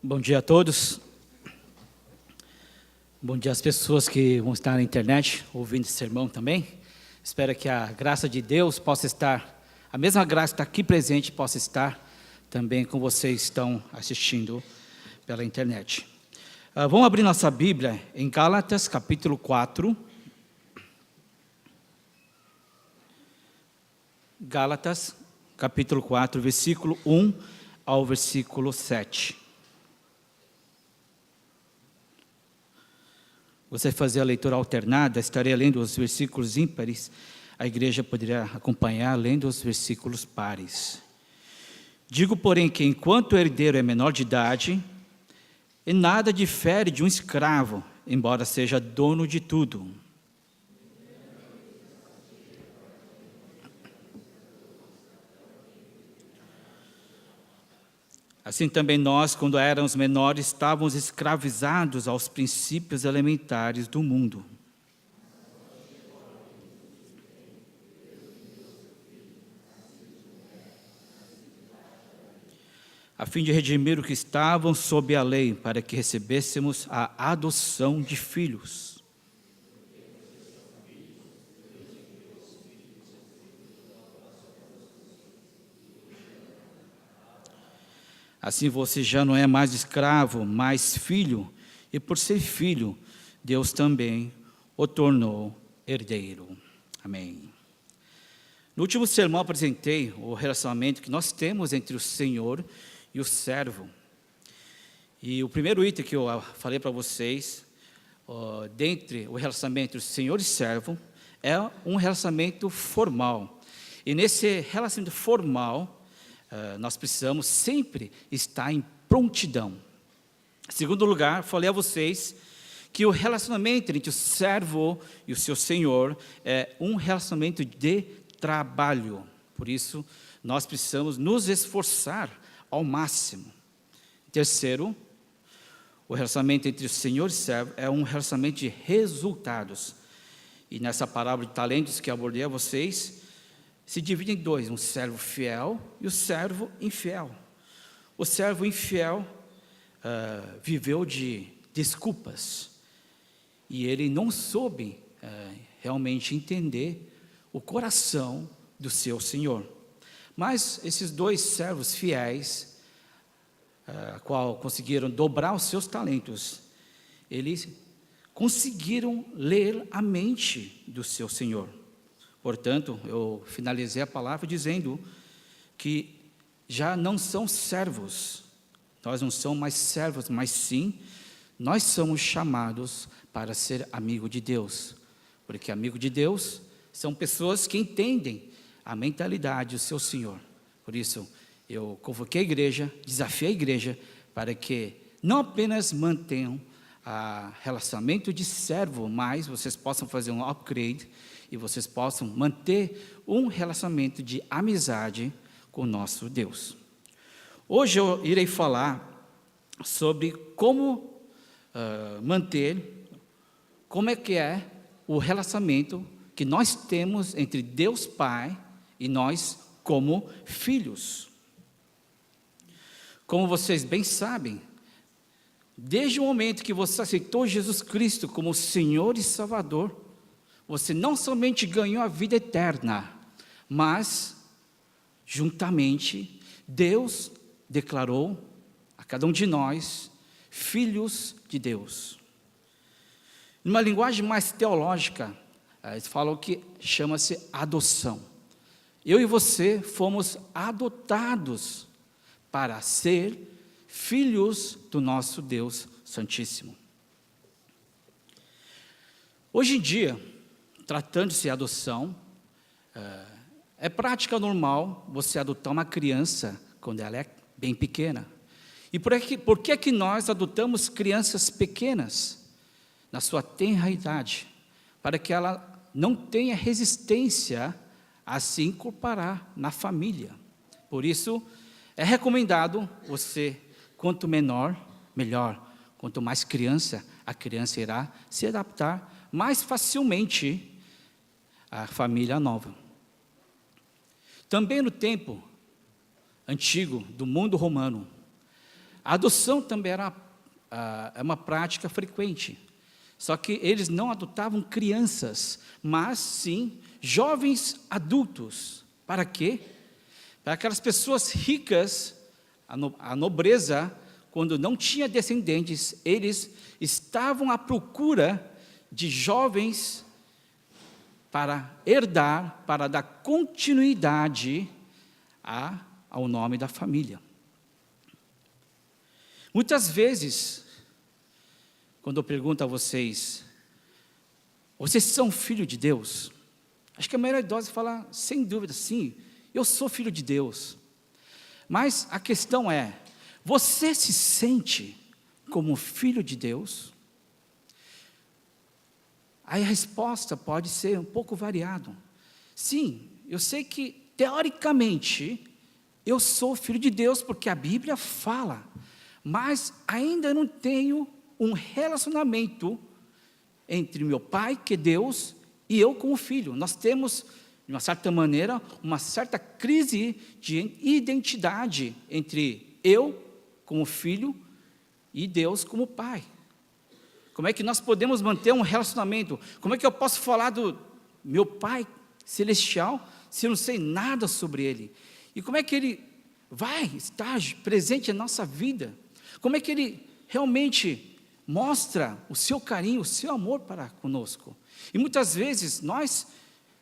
Bom dia a todos. Bom dia às pessoas que vão estar na internet ouvindo esse sermão também. Espero que a graça de Deus possa estar, a mesma graça que está aqui presente, possa estar também com vocês que estão assistindo pela internet. Vamos abrir nossa Bíblia em Gálatas, capítulo 4. Gálatas, capítulo 4, versículo 1 ao versículo 7. Você fazer a leitura alternada, estarei lendo os versículos ímpares, a igreja poderá acompanhar lendo os versículos pares. Digo, porém, que enquanto o herdeiro é menor de idade, em nada difere de um escravo, embora seja dono de tudo. Assim também nós, quando éramos menores, estávamos escravizados aos princípios elementares do mundo. A fim de redimir o que estavam sob a lei, para que recebêssemos a adoção de filhos. Assim você já não é mais escravo, mas filho, e por ser filho, Deus também o tornou herdeiro. Amém. No último sermão apresentei o relacionamento que nós temos entre o Senhor e o servo. E o primeiro item que eu falei para vocês, dentre o relacionamento entre o Senhor e servo, é um relacionamento formal. E nesse relacionamento formal, nós precisamos sempre estar em prontidão. Em segundo lugar, falei a vocês que o relacionamento entre o servo e o seu senhor é um relacionamento de trabalho. Por isso, nós precisamos nos esforçar ao máximo. Terceiro, o relacionamento entre o senhor e o servo é um relacionamento de resultados. E nessa parábola de talentos que abordei a vocês, se divide em dois, um servo fiel e o servo infiel. O servo infiel viveu de desculpas e ele não soube realmente entender o coração do seu senhor. Mas esses dois servos fiéis, qual conseguiram dobrar os seus talentos, eles conseguiram ler a mente do seu senhor. Portanto, eu finalizei a palavra dizendo que já não são servos, nós não somos mais servos, mas sim, nós somos chamados para ser amigo de Deus, porque amigo de Deus são pessoas que entendem a mentalidade do seu Senhor. Por isso, eu convoquei a igreja, desafiei a igreja, para que não apenas mantenham o relacionamento de servo, mas vocês possam fazer um upgrade, e vocês possam manter um relacionamento de amizade com o nosso Deus. Hoje eu irei falar sobre como manter, como é que é o relacionamento que nós temos entre Deus Pai e nós como filhos. Como vocês bem sabem, desde o momento que você aceitou Jesus Cristo como Senhor e Salvador, você não somente ganhou a vida eterna, mas, juntamente, Deus declarou a cada um de nós filhos de Deus. Numa linguagem mais teológica, eles falam que chama-se adoção. Eu e você fomos adotados para ser filhos do nosso Deus Santíssimo. Hoje em dia, tratando-se de adoção, é prática normal você adotar uma criança quando ela é bem pequena. E por que nós adotamos crianças pequenas na sua tenra idade? Para que ela não tenha resistência a se incorporar na família. Por isso, é recomendado você, quanto menor, melhor. Quanto mais criança, a criança irá se adaptar mais facilmente à família nova. Também no tempo antigo do mundo romano, A adoção também era uma prática frequente. Só que eles não adotavam crianças, mas sim jovens adultos. Para quê? Para aquelas pessoas ricas, a nobreza, quando não tinha descendentes, eles estavam à procura de jovens para herdar, para dar continuidade ao nome da família. Muitas vezes, quando eu pergunto a vocês, vocês são filho de Deus? Acho que a maioria idosa fala, sem dúvida, sim, eu sou filho de Deus. Mas a questão é, você se sente como filho de Deus? Aí a resposta pode ser um pouco variada. Sim, eu sei que, teoricamente, eu sou filho de Deus, porque a Bíblia fala, mas ainda não tenho um relacionamento entre meu pai, que é Deus, e eu como filho. Nós temos, de uma certa maneira, uma certa crise de identidade entre eu como filho e Deus como pai. Como é que nós podemos manter um relacionamento? Como é que eu posso falar do meu pai celestial se eu não sei nada sobre ele? E como é que ele vai estar presente na nossa vida? Como é que ele realmente mostra o seu carinho, o seu amor para conosco? E muitas vezes nós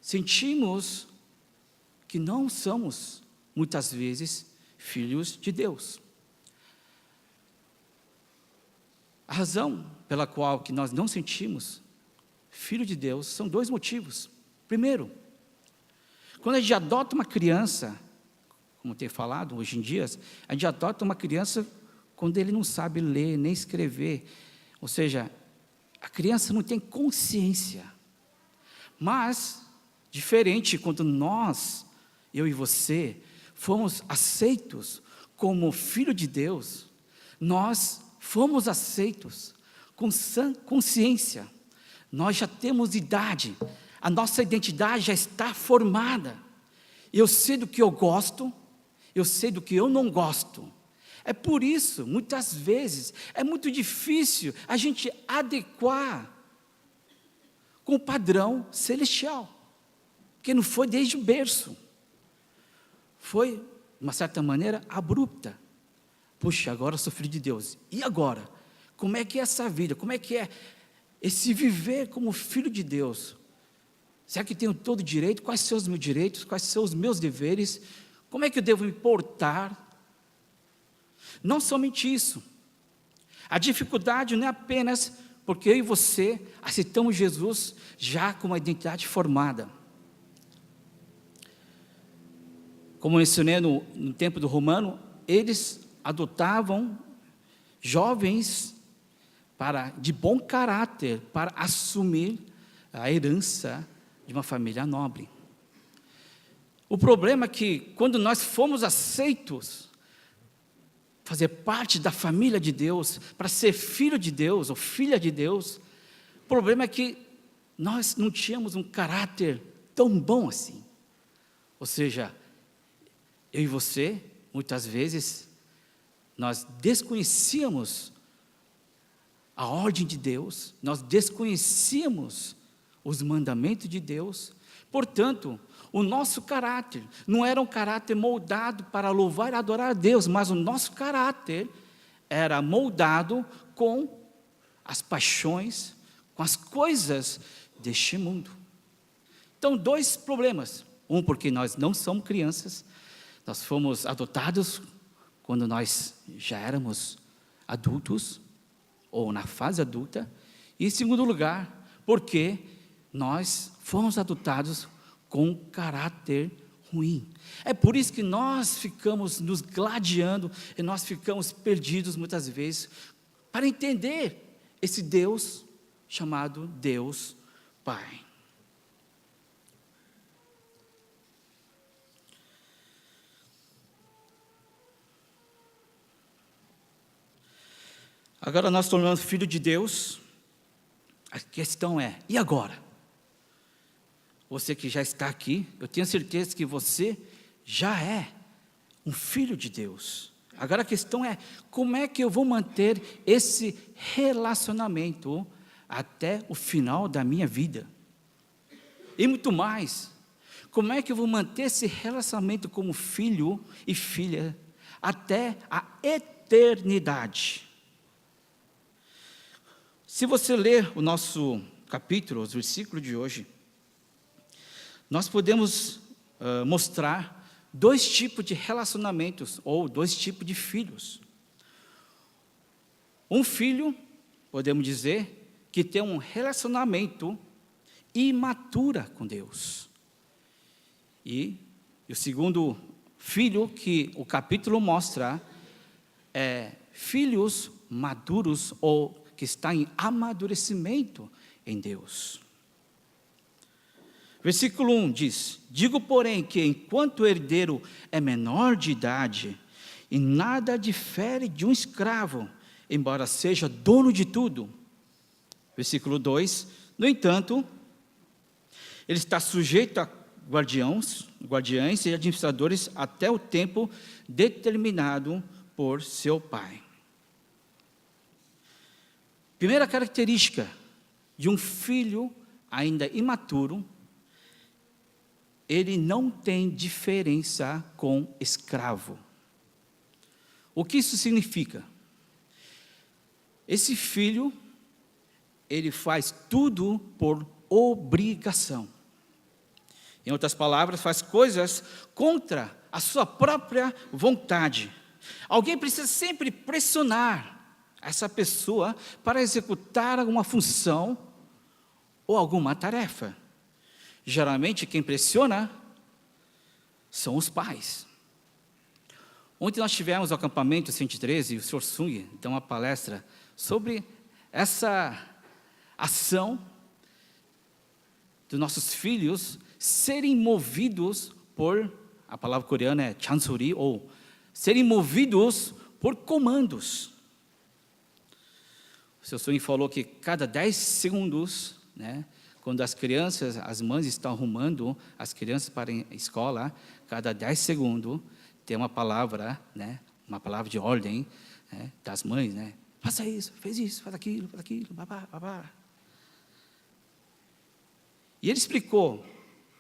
sentimos que não somos, muitas vezes, filhos de Deus. A razão pela qual que nós não sentimos filho de Deus são dois motivos. Primeiro, quando a gente adota uma criança, como tem falado hoje em dia, a gente adota uma criança quando ele não sabe ler nem escrever, ou seja, a criança não tem consciência. Mas, diferente quando nós, eu e você, fomos aceitos como filho de Deus, nós fomos aceitos com sã consciência, nós já temos idade, a nossa identidade já está formada, eu sei do que eu gosto, eu sei do que eu não gosto. É por isso, muitas vezes, é muito difícil a gente adequar com o padrão celestial, porque não foi desde o berço, foi, de uma certa maneira, abrupta. Puxa, agora eu sou filho de Deus, e agora? Como é que é essa vida? Como é que é esse viver como filho de Deus? Será que tenho todo direito? Quais são os meus direitos? Quais são os meus deveres? Como é que eu devo me portar? Não somente isso, a dificuldade não é apenas porque eu e você aceitamos Jesus já com uma identidade formada. Como mencionei no tempo do Romano, eles adotavam jovens de bom caráter para assumir a herança de uma família nobre. O problema é que quando nós fomos aceitos fazer parte da família de Deus, para ser filho de Deus ou filha de Deus, o problema é que nós não tínhamos um caráter tão bom assim. Ou seja, eu e você, muitas vezes, nós desconhecíamos a ordem de Deus, nós desconhecíamos os mandamentos de Deus, portanto, o nosso caráter não era um caráter moldado para louvar e adorar a Deus, mas o nosso caráter era moldado com as paixões, com as coisas deste mundo. Então, dois problemas. Um, porque nós não somos crianças, nós fomos adotados quando nós já éramos adultos, ou na fase adulta. E em segundo lugar, porque nós fomos adotados com caráter ruim. É por isso que nós ficamos nos gladiando e nós ficamos perdidos muitas vezes para entender esse Deus chamado Deus Pai. Agora nós tornamos filho de Deus, a questão é, e agora? Você que já está aqui, eu tenho certeza que você já é um filho de Deus. Agora a questão é, como é que eu vou manter esse relacionamento até o final da minha vida? E muito mais, como é que eu vou manter esse relacionamento como filho e filha até a eternidade? Se você ler o nosso capítulo, os versículos de hoje, nós podemos mostrar dois tipos de relacionamentos, ou dois tipos de filhos. Um filho, podemos dizer, que tem um relacionamento imaturo com Deus. E o segundo filho que o capítulo mostra é filhos maduros ou que está em amadurecimento em Deus. Versículo 1 diz: digo, porém, que enquanto o herdeiro é menor de idade, e nada difere de um escravo, embora seja dono de tudo. Versículo 2, no entanto, ele está sujeito a guardiães e administradores até o tempo determinado por seu pai. Primeira característica de um filho ainda imaturo: ele não tem diferença com escravo. O que isso significa? Esse filho, ele faz tudo por obrigação. Em outras palavras, faz coisas contra a sua própria vontade. Alguém precisa sempre pressionar essa pessoa para executar alguma função ou alguma tarefa. Geralmente, quem pressiona são os pais. Ontem nós tivemos o acampamento 113, e o Sr. Sung deu uma palestra sobre essa ação dos nossos filhos serem movidos por, a palavra coreana é chansuri, ou serem movidos por comandos. O Sr. Sung falou que cada 10 segundos, quando as crianças, as mães estão arrumando as crianças para a escola, cada 10 segundos tem uma palavra, uma palavra de ordem, das mães, faça isso, faz aquilo, babá, babá. E ele explicou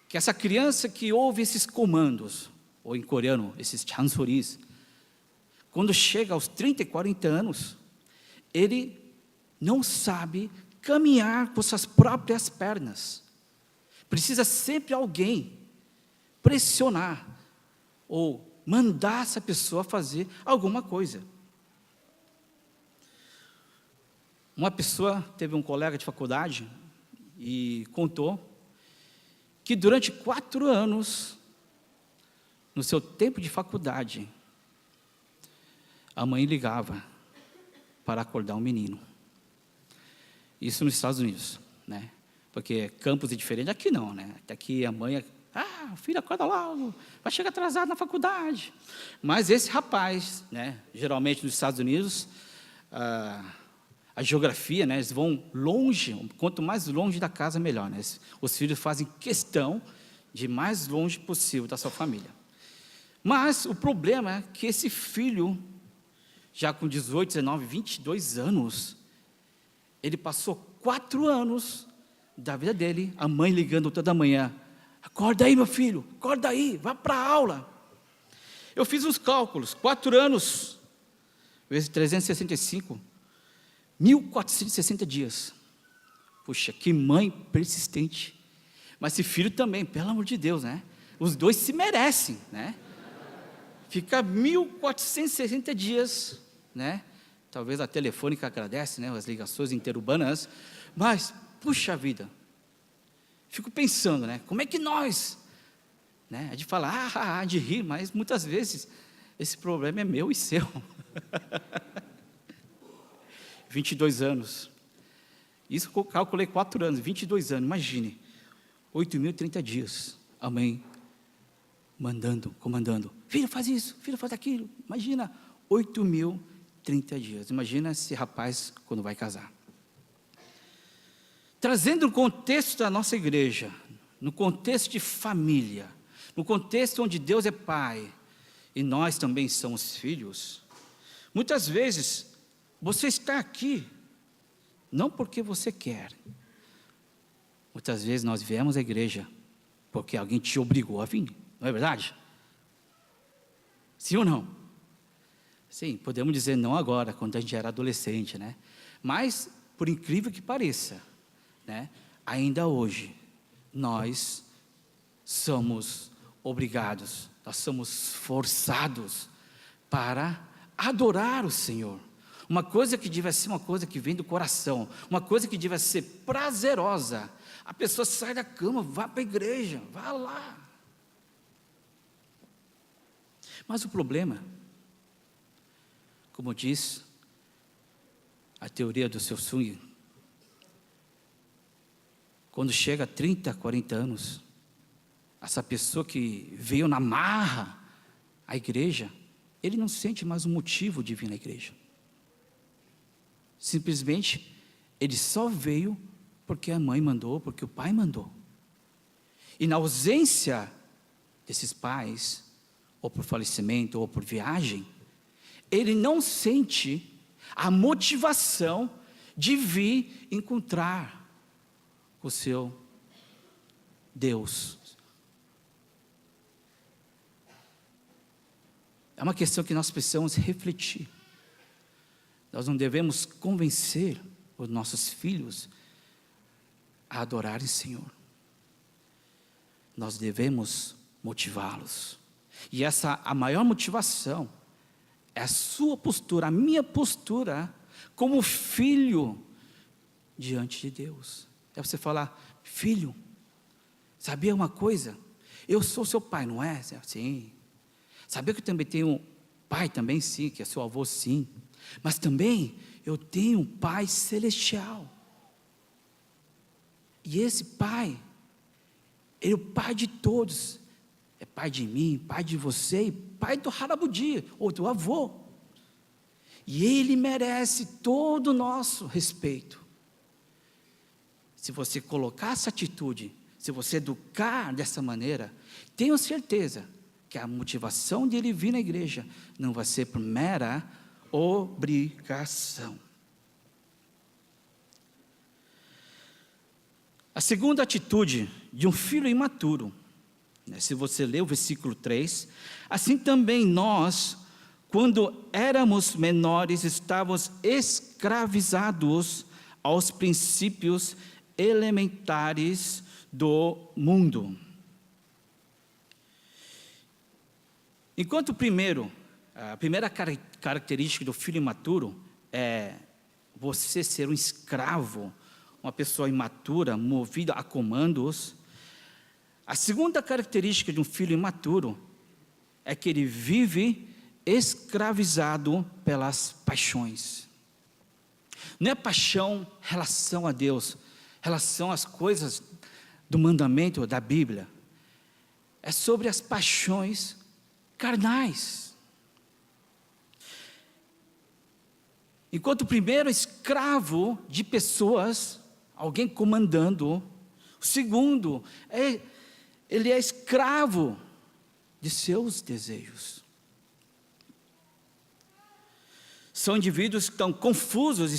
que essa criança que ouve esses comandos, ou em coreano, esses chansoris, quando chega aos 30 e 40 anos, ele não sabe caminhar com suas próprias pernas. Precisa sempre alguém pressionar ou mandar essa pessoa fazer alguma coisa. Uma pessoa teve um colega de faculdade e contou que durante 4 anos, no seu tempo de faculdade, a mãe ligava para acordar um menino. Isso nos Estados Unidos, porque campus é diferente, aqui não, aqui a mãe, filho, acorda logo, vai chegar atrasado na faculdade. Mas esse rapaz, geralmente nos Estados Unidos, a geografia, eles vão longe, quanto mais longe da casa, melhor. Os filhos fazem questão de ir mais longe possível da sua família. Mas o problema é que esse filho, já com 18, 19, 22 anos, ele passou 4 anos da vida dele, a mãe ligando toda manhã: acorda aí, meu filho, acorda aí, vá para a aula. Eu fiz uns cálculos, 4 anos, vezes 365, 1460 dias. Puxa, que mãe persistente. Mas esse filho também, pelo amor de Deus, os dois se merecem, Fica 1460 dias, Talvez a Telefônica agradece, as ligações interurbanas, mas, puxa vida, fico pensando, como é que nós, é de falar, de rir, mas muitas vezes esse problema é meu e seu. 22 anos, isso eu calculei 4 anos, 22 anos, imagine, 8.030 dias, a mãe comandando, filho faz isso, filho faz aquilo, imagina, 8.030 dias, imagina esse rapaz quando vai casar. Trazendo o contexto da nossa igreja, no contexto de família, no contexto onde Deus é pai, e nós também somos filhos, Muitas vezes, você está aqui, não porque você quer. Muitas vezes nós viemos à igreja, porque alguém te obrigou a vir, não é verdade? Sim ou não? Sim, podemos dizer não agora, quando a gente era adolescente, né? Mas, por incrível que pareça, né? Ainda hoje, nós somos obrigados, nós somos forçados para adorar o Senhor. Uma coisa que deve ser uma coisa que vem do coração, uma coisa que deve ser prazerosa. A pessoa sai da cama, vai para a igreja, vai lá. Mas o problema, como diz a teoria do seu swing, quando chega a 30, 40 anos, essa pessoa que veio na marra à igreja, ele não sente mais um motivo de vir na igreja. Simplesmente, ele só veio porque a mãe mandou, porque o pai mandou. E na ausência desses pais, ou por falecimento, ou por viagem, ele não sente a motivação de vir encontrar o seu Deus. É uma questão que nós precisamos refletir. Nós não devemos convencer os nossos filhos a adorarem o Senhor. Nós devemos motivá-los. E a maior motivação é a sua postura, a minha postura como filho diante de Deus. É você falar: filho, sabia uma coisa? Eu sou seu pai, não é? Sim. Sabia que eu também tenho um pai também? Sim, que é seu avô, sim. Mas também eu tenho um pai celestial. E esse pai, ele é o pai de todos. É pai de mim, pai de você, e pai do Harabudi, ou do avô. E ele merece todo o nosso respeito. Se você colocar essa atitude, se você educar dessa maneira, tenho certeza que a motivação de ele vir na igreja não vai ser por mera obrigação. A segunda atitude de um filho imaturo, se você ler o versículo 3, assim também nós, quando éramos menores, estávamos escravizados aos princípios elementares do mundo. Enquanto a primeira característica do filho imaturo é você ser um escravo, uma pessoa imatura, movida a comandos. A segunda característica de um filho imaturo é que ele vive escravizado pelas paixões. Não é paixão em relação a Deus, em relação às coisas do mandamento da Bíblia. É sobre as paixões carnais. Enquanto o primeiro é escravo de pessoas, alguém comandando, o segundo ele é escravo de seus desejos. São indivíduos que estão confusos e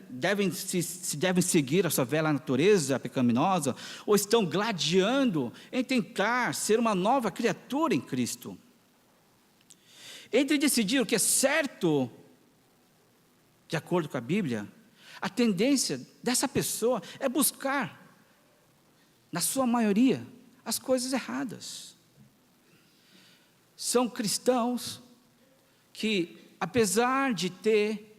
devem seguir a sua velha natureza pecaminosa, ou estão gladiando em tentar ser uma nova criatura em Cristo. Entre decidir o que é certo, de acordo com a Bíblia, a tendência dessa pessoa é buscar, na sua maioria, as coisas erradas. São cristãos que, apesar de ter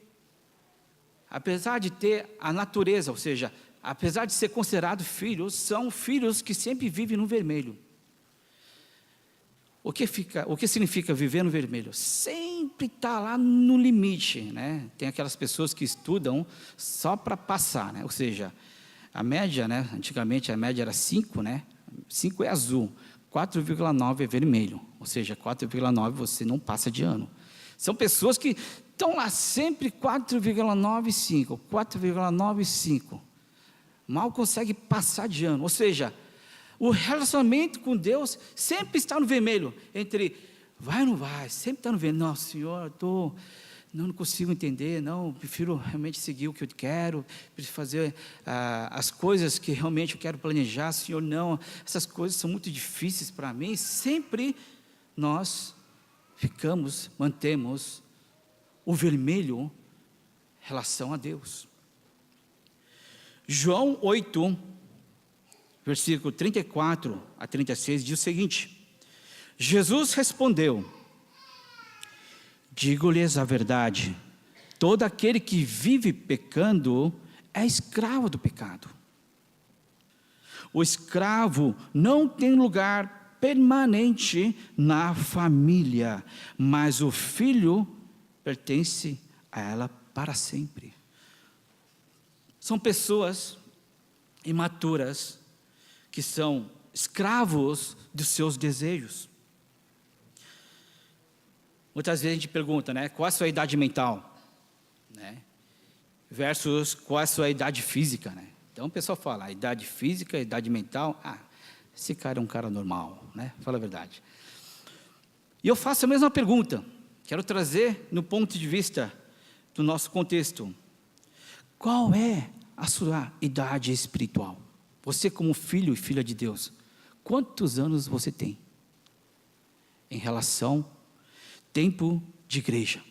a natureza, ou seja, apesar de ser considerados filhos, são filhos que sempre vivem no vermelho. O que significa viver no vermelho? Sempre está lá no limite, né? Tem aquelas pessoas que estudam só para passar, né? Ou seja, a média, né? Antigamente a média era 5, né? 5 é azul, 4,9 é vermelho, ou seja, 4,9 você não passa de ano. São pessoas que estão lá sempre 4,95, 4,95, mal consegue passar de ano, ou seja, o relacionamento com Deus sempre está no vermelho, entre vai ou não vai, sempre está no vermelho. Não, Senhor, não consigo entender, não, prefiro realmente seguir o que eu quero, prefiro fazer as coisas que realmente eu quero planejar, Senhor, não, essas coisas são muito difíceis para mim. Sempre nós mantemos o vermelho em relação a Deus. João 8, versículo 34 a 36, diz o seguinte: Jesus respondeu: digo-lhes a verdade, todo aquele que vive pecando é escravo do pecado. O escravo não tem lugar permanente na família, mas o filho pertence a ela para sempre. São pessoas imaturas que são escravos dos seus desejos. Muitas vezes a gente pergunta, né, qual é a sua idade mental, né, versus qual é a sua idade física, né? Então o pessoal fala, a idade física, a idade mental, esse cara é um cara normal, né? Fala a verdade. E eu faço a mesma pergunta, quero trazer no ponto de vista do nosso contexto. Qual é a sua idade espiritual? Você como filho e filha de Deus, quantos anos você tem em relação tempo de igreja?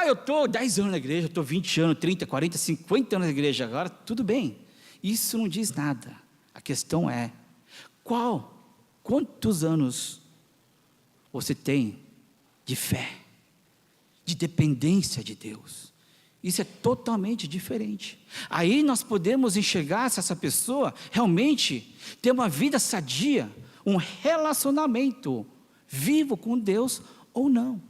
Eu estou 10 anos na igreja, estou 20 anos, 30, 40, 50 anos na igreja, agora tudo bem. Isso não diz nada. A questão é, quantos anos você tem de fé, de dependência de Deus? Isso é totalmente diferente. Aí nós podemos enxergar se essa pessoa realmente tem uma vida sadia, um relacionamento vivo com Deus ou não.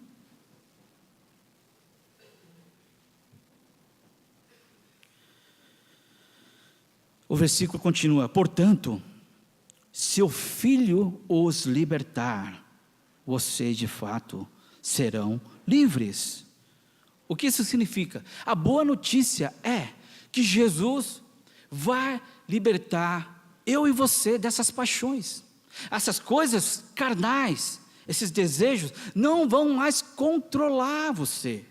O versículo continua: portanto, se o Filho os libertar, vocês de fato serão livres. O que isso significa? A boa notícia é que Jesus vai libertar eu e você dessas paixões. Essas coisas carnais, esses desejos não vão mais controlar você.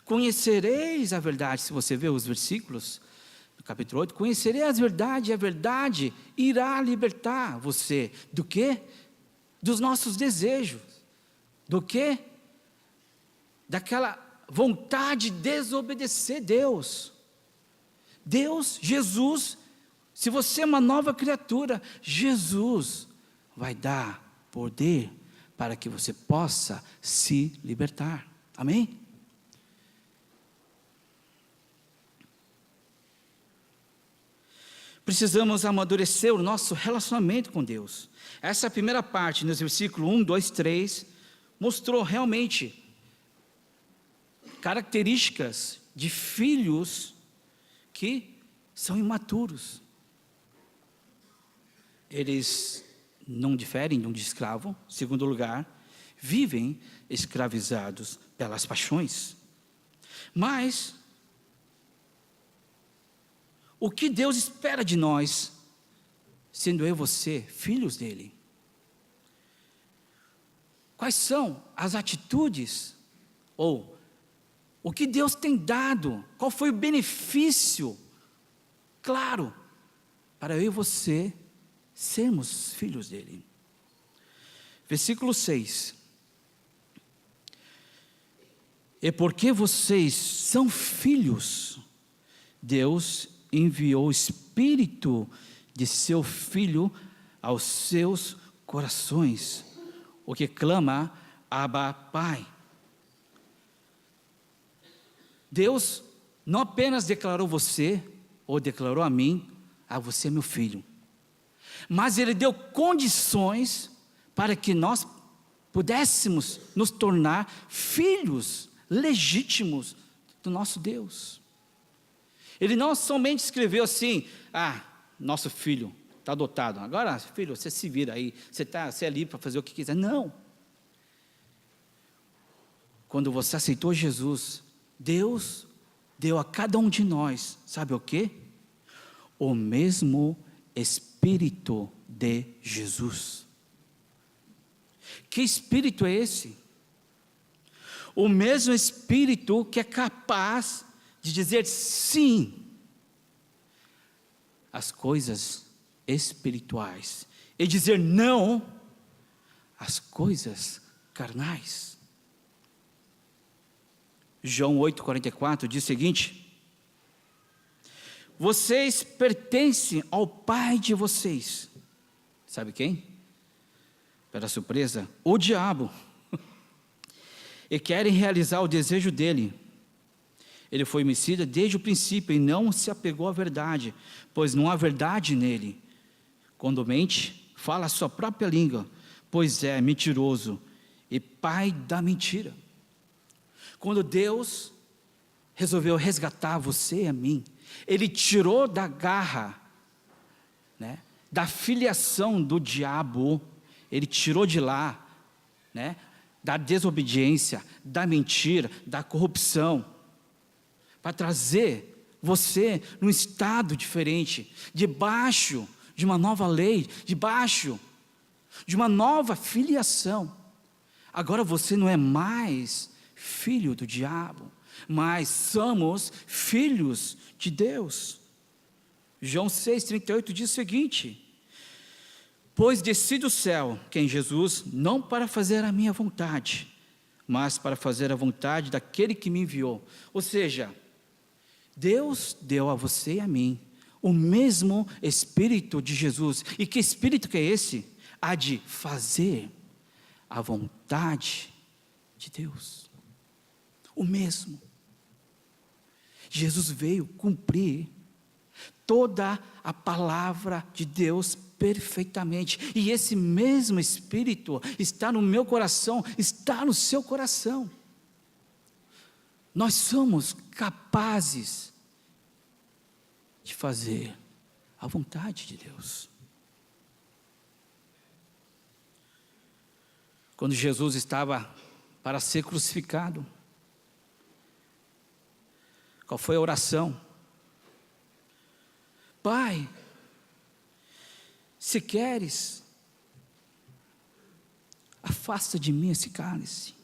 Conhecereis a verdade. Se você vê os versículos do capítulo 8, conhecereis a verdade, e a verdade irá libertar você. Do quê? Dos nossos desejos. Do quê? Daquela vontade de desobedecer Deus. Deus, Jesus, se você é uma nova criatura, Jesus vai dar poder para que você possa se libertar. Amém? Precisamos amadurecer o nosso relacionamento com Deus. Essa primeira parte, nos versículos 1, 2, 3, mostrou realmente características de filhos que são imaturos. Eles não diferem de um escravo. Em segundo lugar, vivem escravizados pelas paixões. Mas o que Deus espera de nós, sendo eu e você filhos dele? Quais são as atitudes, ou o que Deus tem dado? Qual foi o benefício, claro, para eu e você sermos filhos dele? Versículo 6. E porque vocês são filhos, Deus enviou o Espírito de seu Filho aos seus corações, o que clama, Abba, Pai. Deus não apenas declarou você, ou declarou a mim, você é meu filho, mas Ele deu condições para que nós pudéssemos nos tornar filhos legítimos do nosso Deus. Ele não somente escreveu assim, nosso filho está adotado, agora filho, você se vira aí, você é livre para fazer o que quiser. Não. Quando você aceitou Jesus, Deus deu a cada um de nós, sabe o quê? O mesmo Espírito de Jesus. Que Espírito é esse? O mesmo Espírito que é capaz de dizer sim às coisas espirituais e dizer não às coisas carnais. João 8,44 diz o seguinte: vocês pertencem ao pai de vocês. Sabe quem? Para surpresa, o diabo. E querem realizar o desejo dele. Ele foi homicida desde o princípio e não se apegou à verdade, pois não há verdade nele. Quando mente, fala a sua própria língua, pois é mentiroso e pai da mentira. Quando Deus resolveu resgatar você e a mim, Ele tirou da garra, né, da filiação do diabo, Ele tirou de lá, né, da desobediência, da mentira, da corrupção, para trazer você num estado diferente, debaixo de uma nova lei, debaixo de uma nova filiação. Agora você não é mais filho do diabo, mas somos filhos de Deus. João 6,38 diz o seguinte: pois desci do céu, que é em Jesus, não para fazer a minha vontade, mas para fazer a vontade daquele que me enviou. Ou seja, Deus deu a você e a mim o mesmo Espírito de Jesus. E que Espírito que é esse? Há de fazer a vontade de Deus. O mesmo. Jesus veio cumprir toda a palavra de Deus perfeitamente. E esse mesmo Espírito está no meu coração, está no seu coração. Nós somos capazes de fazer a vontade de Deus. Quando Jesus estava para ser crucificado, qual foi a oração? Pai, se queres, afasta de mim esse cálice.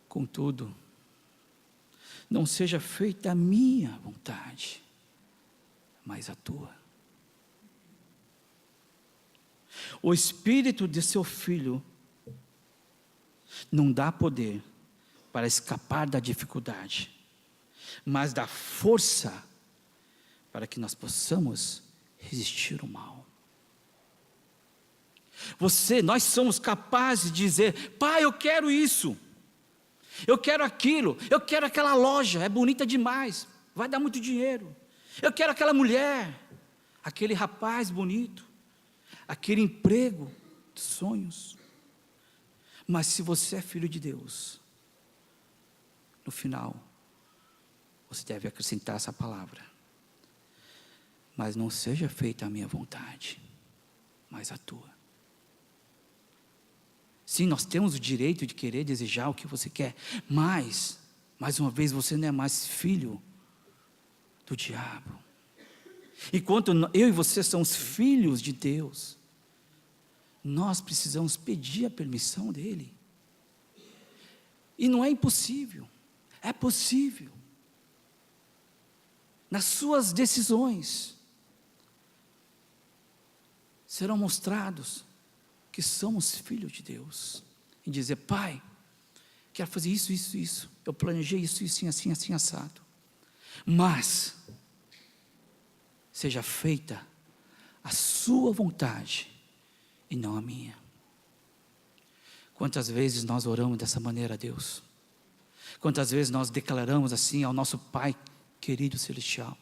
Contudo, não seja feita a minha vontade, mas a tua. O Espírito de seu Filho não dá poder para escapar da dificuldade, mas dá força para que nós possamos resistir ao mal. Nós somos capazes de dizer: Pai, eu quero isso, eu quero aquilo, eu quero aquela loja, é bonita demais, vai dar muito dinheiro, eu quero aquela mulher, aquele rapaz bonito, aquele emprego dos sonhos. Mas se você é filho de Deus, no final, você deve acrescentar essa palavra: mas não seja feita a minha vontade, mas a tua. Sim, nós temos o direito de querer, desejar o que você quer, mas, mais uma vez, você não é mais filho do diabo. Enquanto eu e você somos filhos de Deus, nós precisamos pedir a permissão dEle. E não é impossível, é possível. Nas suas decisões, serão mostrados que somos filhos de Deus. E dizer: Pai, quero fazer isso, isso, isso. Eu planejei isso, isso, assim, assim, assado. Mas seja feita a sua vontade e não a minha. Quantas vezes nós oramos dessa maneira a Deus? Quantas vezes nós declaramos assim ao nosso Pai querido celestial,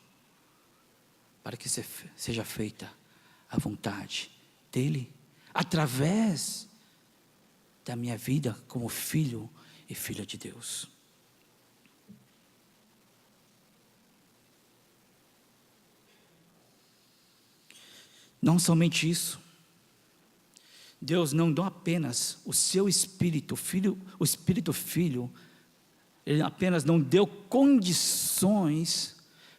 para que seja feita a vontade dEle, através da minha vida como filho e filha de Deus. Não somente isso, Deus não dá apenas o seu Espírito, o Espírito Filho, Ele apenas não deu condições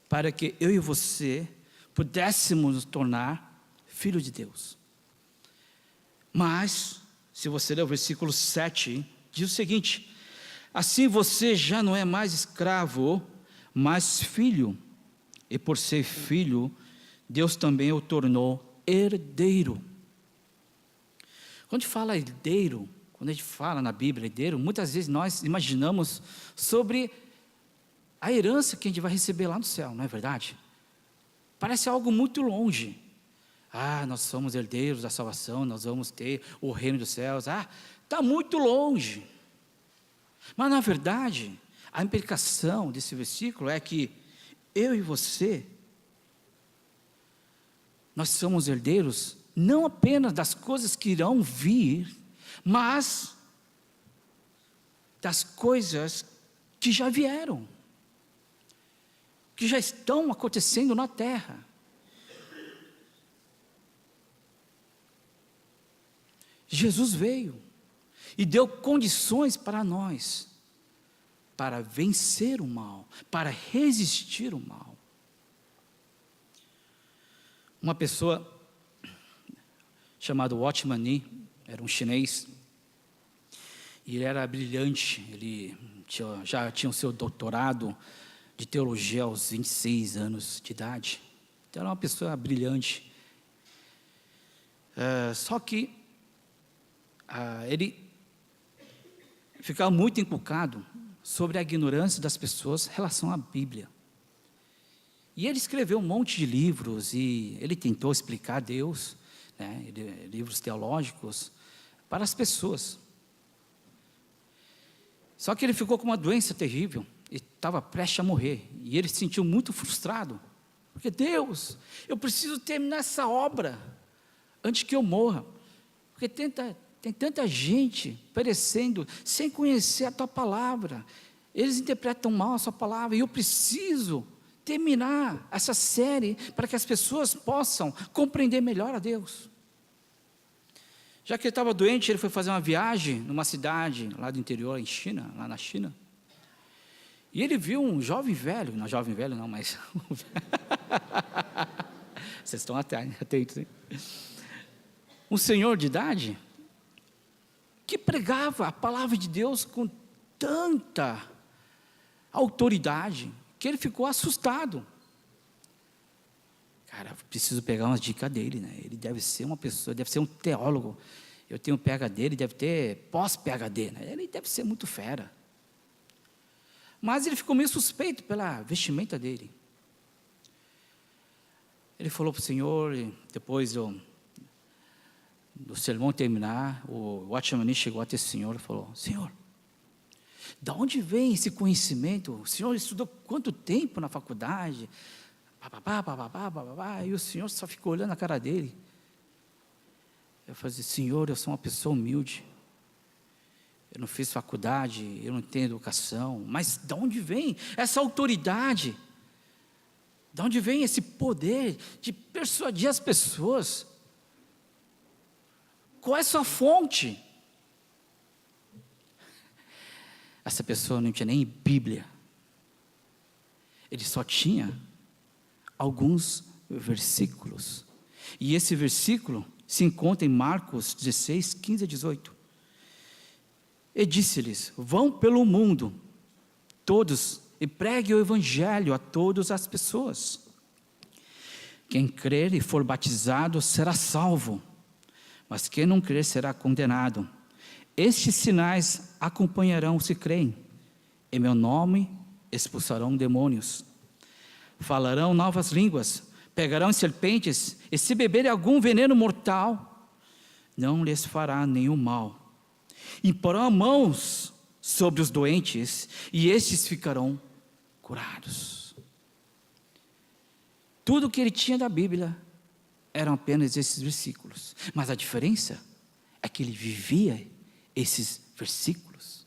para que eu e você pudéssemos nos tornar filhos de Deus. Mas, se você ler o versículo 7 Diz o seguinte: assim você já não é mais escravo, mas filho, e por ser filho, Deus também o tornou herdeiro. Quando a gente fala herdeiro, quando a gente fala na Bíblia herdeiro, muitas vezes nós imaginamos sobre a herança que a gente vai receber lá no céu, não é verdade? Parece algo muito longe. Nós somos herdeiros da salvação, nós vamos ter o reino dos céus. Está muito longe. Mas na verdade, a implicação desse versículo é que eu e você, nós somos herdeiros não apenas das coisas que irão vir, mas das coisas que já vieram, que já estão acontecendo na terra. Jesus veio e deu condições para nós, para vencer o mal, para resistir o mal. Uma pessoa chamada Watchman Nee, era um chinês, e ele era brilhante, ele já tinha o seu doutorado de teologia aos 26 anos de idade, então era uma pessoa brilhante. Só que ele ficava muito encucado sobre a ignorância das pessoas em relação à Bíblia. E ele escreveu um monte de livros, e ele tentou explicar Deus, livros teológicos, para as pessoas. Só que ele ficou com uma doença terrível, e estava prestes a morrer, e ele se sentiu muito frustrado, porque Deus, eu preciso terminar essa obra, antes que eu morra, porque tem tanta gente perecendo, sem conhecer a tua palavra, eles interpretam mal a sua palavra, e eu preciso terminar essa série, para que as pessoas possam compreender melhor a Deus. Já que ele estava doente, ele foi fazer uma viagem, numa cidade, lá do interior, lá na China, e ele viu um jovem velho, não jovem velho não, mas, vocês estão atentos, hein? Um senhor de idade, que pregava a palavra de Deus com tanta autoridade, que ele ficou assustado. Cara, preciso pegar umas dicas dele, né? Ele deve ser uma pessoa, deve ser um teólogo. Eu tenho PhD, ele deve ter pós-PhD, né? Ele deve ser muito fera. Mas ele ficou meio suspeito pela vestimenta dele. Ele falou para o Senhor, e depois do sermão terminar, o Watchman Nee chegou até o Senhor e falou: Senhor, da onde vem esse conhecimento? O Senhor estudou quanto tempo na faculdade? E o Senhor só ficou olhando a cara dele. Eu falei: Senhor, eu sou uma pessoa humilde, eu não fiz faculdade, eu não tenho educação, mas de onde vem essa autoridade? De onde vem esse poder de persuadir as pessoas? Qual é a sua fonte? Essa pessoa não tinha nem Bíblia, ele só tinha alguns versículos, e esse versículo se encontra em Marcos 16, 15 a 18, e disse-lhes: vão pelo mundo, todos, e pregue o evangelho a todas as pessoas, quem crer e for batizado será salvo, mas quem não crer será condenado. Estes sinais acompanharão os que creem, em meu nome expulsarão demônios, falarão novas línguas, pegarão serpentes, e se beberem algum veneno mortal, não lhes fará nenhum mal. Imporão mãos sobre os doentes, e estes ficarão curados. Tudo o que ele tinha da Bíblia eram apenas esses versículos, mas a diferença é que ele vivia esses versículos.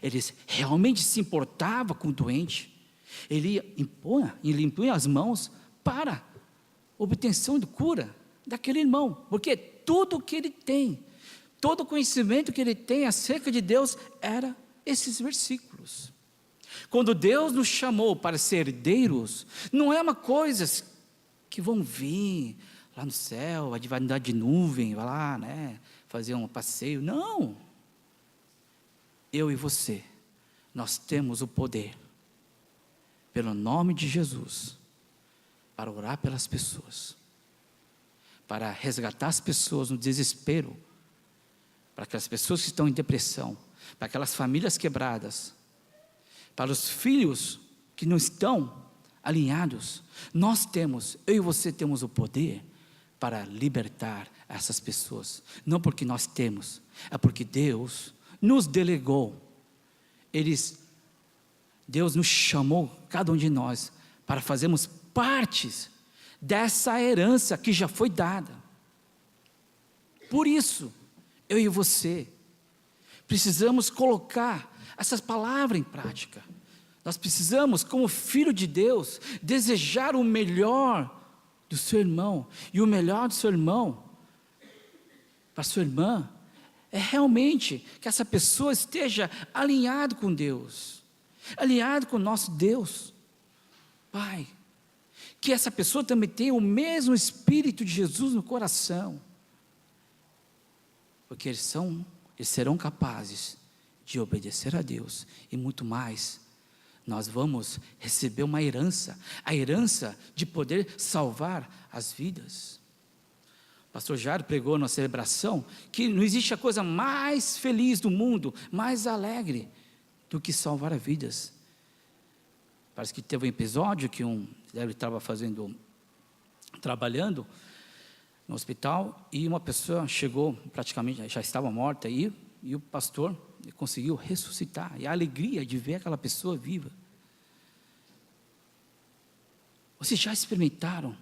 Ele realmente se importava com o doente. Ele impunha as mãos para obtenção de cura daquele irmão, porque tudo que ele tem, todo o conhecimento que ele tem acerca de Deus, era esses versículos. Quando Deus nos chamou para ser herdeiros, não é uma coisa que vão vir lá no céu, a divindade de nuvem, vai lá, fazer um passeio, não. eu e você, nós temos o poder, pelo nome de Jesus, para orar pelas pessoas, para resgatar as pessoas no desespero, para aquelas pessoas que estão em depressão, para aquelas famílias quebradas, para os filhos que não estão alinhados. Nós temos, eu e você temos o poder para libertar essas pessoas, não porque nós temos, é porque Deus nos delegou, Deus nos chamou, cada um de nós, para fazermos partes dessa herança que já foi dada. Por isso, eu e você precisamos colocar essas palavras em prática. Nós precisamos, como filho de Deus, desejar o melhor do seu irmão. E o melhor do seu irmão, para sua irmã, é realmente que essa pessoa esteja alinhado com Deus, alinhado com o nosso Deus, Pai. Que essa pessoa também tenha o mesmo Espírito de Jesus no coração, porque eles serão capazes de obedecer a Deus, e muito mais, nós vamos receber uma herança, a herança de poder salvar as vidas. O pastor Jairo pregou na celebração, que não existe a coisa mais feliz do mundo, mais alegre, do que salvar vidas. Parece que teve um episódio que ele estava trabalhando no hospital, e uma pessoa chegou, praticamente já estava morta, e o pastor conseguiu ressuscitar, e a alegria de ver aquela pessoa viva. Vocês já experimentaram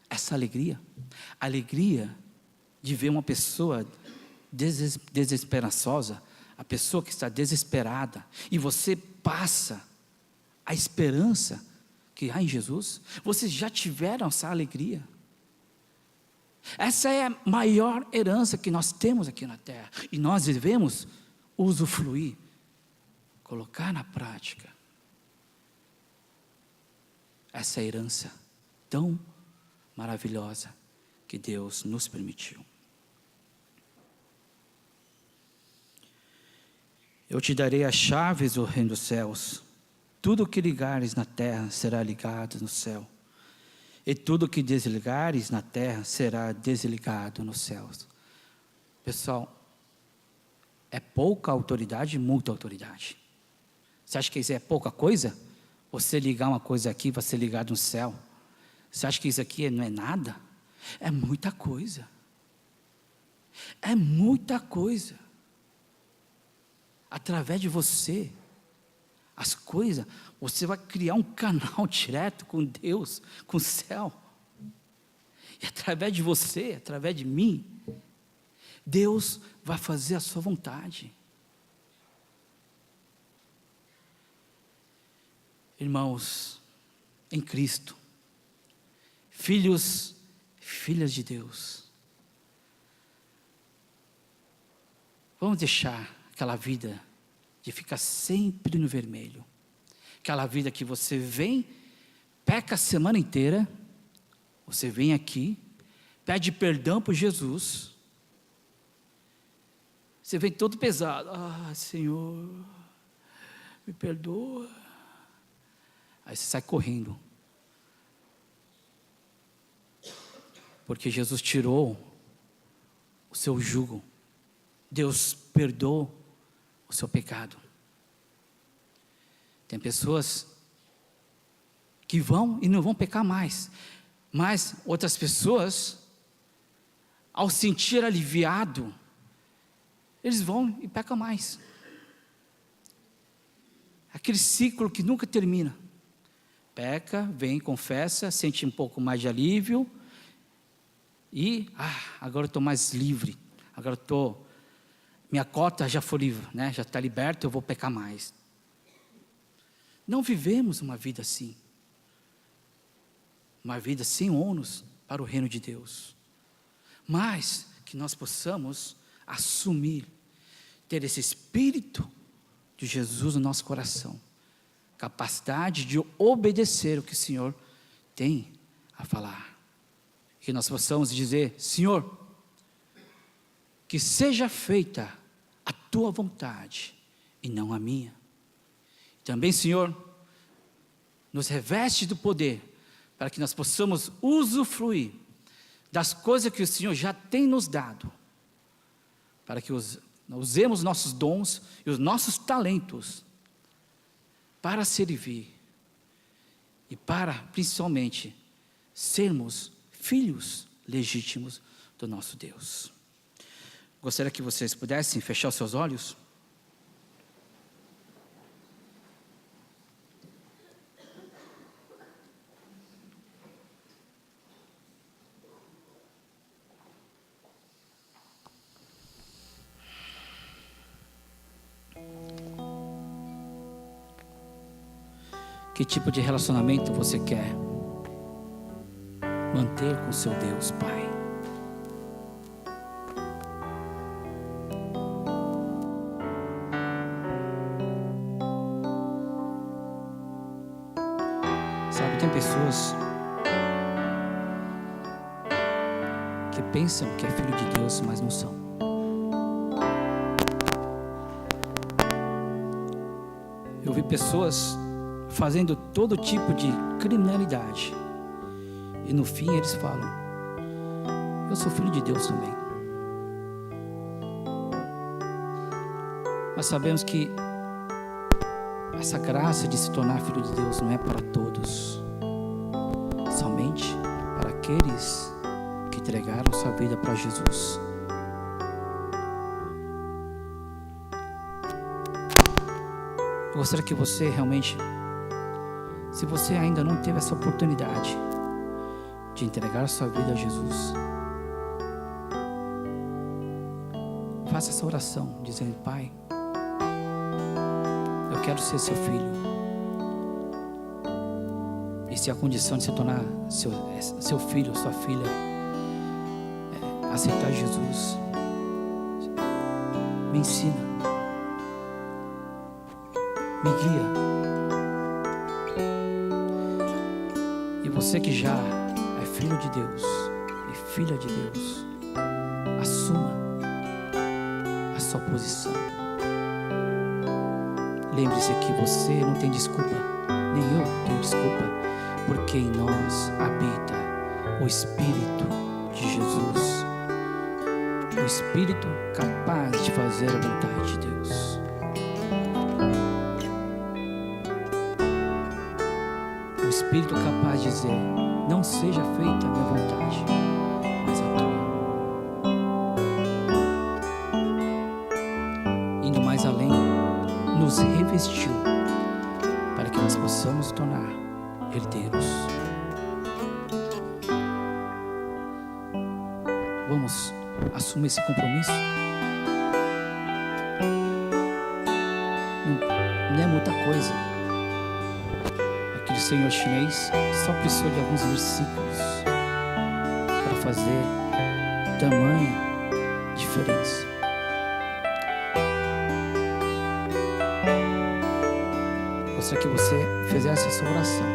essa alegria? A alegria de ver uma pessoa desesperançosa, a pessoa que está desesperada, e você passa a esperança que há em Jesus. Vocês já tiveram essa alegria? Essa é a maior herança que nós temos aqui na terra, e nós devemos usufruir, colocar na prática essa herança tão maravilhosa que Deus nos permitiu. Eu te darei as chaves do reino dos céus. Tudo o que ligares na terra será ligado no céu, e tudo o que desligares na terra será desligado nos céus. Pessoal, é pouca autoridade, muita autoridade. Você acha que isso é pouca coisa? Você ligar uma coisa aqui, vai ser ligado no céu. Você acha que isso aqui não é nada? É muita coisa. É muita coisa. Através de você, as coisas, você vai criar um canal direto com Deus, com o céu. E através de você, através de mim, Deus vai fazer a sua vontade. Irmãos, em Cristo, filhos, filhas de Deus, vamos deixar aquela vida de ficar sempre no vermelho, aquela vida que você vem, peca a semana inteira, você vem aqui, pede perdão por Jesus, você vem todo pesado, Senhor, me perdoa, aí você sai correndo, porque Jesus tirou o seu jugo, Deus perdoou o seu pecado. Tem pessoas que vão e não vão pecar mais, mas outras pessoas, ao sentir aliviado, eles vão e pecam mais. Aquele ciclo que nunca termina. Peca, vem, confessa, sente um pouco mais de alívio, e agora eu estou mais livre, agora minha cota já foi livre, né? Já está liberta, eu vou pecar mais. Não vivemos uma vida assim, uma vida sem ônus para o reino de Deus, mas que nós possamos assumir, ter esse Espírito de Jesus no nosso coração, capacidade de obedecer o que o Senhor tem a falar, que nós possamos dizer: Senhor, que seja feita a tua vontade, e não a minha. Também, Senhor, nos reveste do poder para que nós possamos usufruir das coisas que o Senhor já tem nos dado, para que usemos nossos dons e os nossos talentos para servir e para, principalmente, sermos filhos legítimos do nosso Deus. Gostaria que vocês pudessem fechar os seus olhos. Que tipo de relacionamento você quer manter com seu Deus, Pai? Sabe, tem pessoas que pensam que é filho de Deus, mas não são. Eu vi pessoas fazendo todo tipo de criminalidade, e no fim eles falam: eu sou filho de Deus também. Mas sabemos que essa graça de se tornar filho de Deus não é para todos, somente para aqueles que entregaram sua vida para Jesus. Eu gostaria que você realmente, se você ainda não teve essa oportunidade de entregar sua vida a Jesus, faça essa oração dizendo: Pai, eu quero ser seu filho. E se a condição de se tornar seu filho, sua filha, é aceitar Jesus, me ensina, me guia. E você que já é filho de Deus e filha de Deus, assuma a sua posição. Lembre-se que você não tem desculpa, nem eu tenho desculpa, porque em nós habita o Espírito de Jesus, o Espírito capaz de fazer a vontade de Deus. O Espírito capaz de dizer: não seja feita a minha vontade, mas a tua. Indo mais além, nos revestiu para que nós possamos tornar herdeiros. Vamos assumir esse compromisso? Não é muita coisa. Aquele senhor chinês só precisou de alguns versículos para fazer tamanha diferença. Gostaria que você fizesse essa oração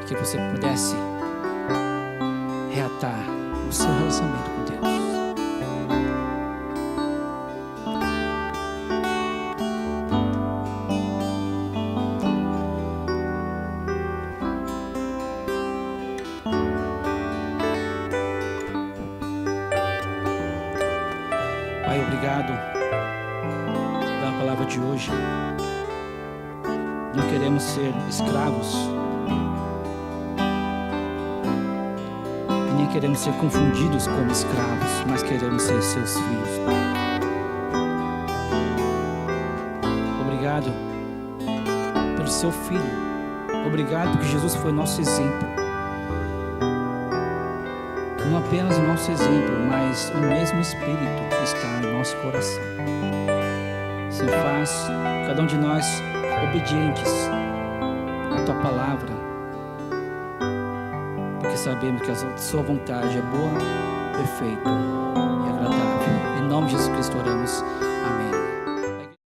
e que você pudesse reatar o seu relacionamento com Deus. Pai, obrigado pela palavra de hoje. Não queremos ser escravos e nem queremos ser confundidos como escravos, mas queremos ser seus filhos. Obrigado pelo seu filho. Obrigado porque Jesus foi nosso exemplo. Não apenas o nosso exemplo, mas o mesmo Espírito está em nosso coração. Senhor, faz cada um de nós obedientes à tua palavra, porque sabemos que a sua vontade é boa, perfeita e agradável. Em nome de Jesus Cristo oramos.